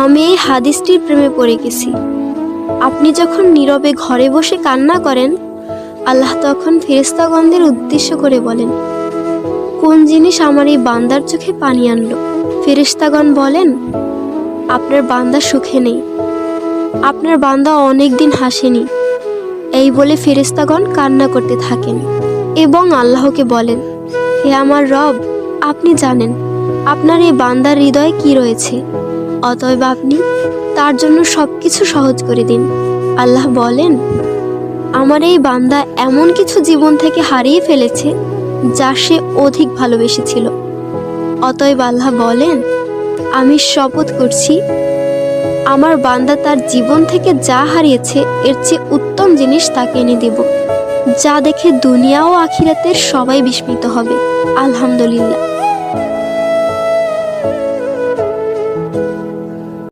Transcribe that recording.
আমি এই হাদিসটির প্রেমে পড়ে গেছি। আপনি যখন নীরবে ঘরে বসে কান্না করেন, আল্লাহ তখন ফেরেশতাগণদের উদ্দেশ্য করে বলেন, কোন জিনিস আমার এই বান্দার চোখে পানি আনলো? ফেরেশতাগণ বলেন, আপনার বান্দা সুখে নেই, আপনার বান্দা অনেক দিন হাসেনি। এই বলে ফেরেশতাগণ কান্না করতে থাকেন এবং আল্লাহকে বলেন, হে আমার রব, আপনি জানেন আপনার এই বান্দার হৃদয়ে কি রয়েছে, অতএব আপনি তার জন্য সবকিছু সহজ করে দিন। আল্লাহ বলেন, আমার এই বান্দা এমন কিছু জীবন থেকে হারিয়ে ফেলেছে যা সে অধিক ভালোবেসেছিল। অতএব আল্লাহ বলেন, আমি শপথ করছি, আমার বান্দা তার জীবন থেকে যা হারিয়েছে এর চেয়ে উত্তম জিনিস তাকে এনে দেব, যা দেখে দুনিয়া ও আখিরাতের সবাই বিস্মিত হবে। আলহামদুলিল্লাহ।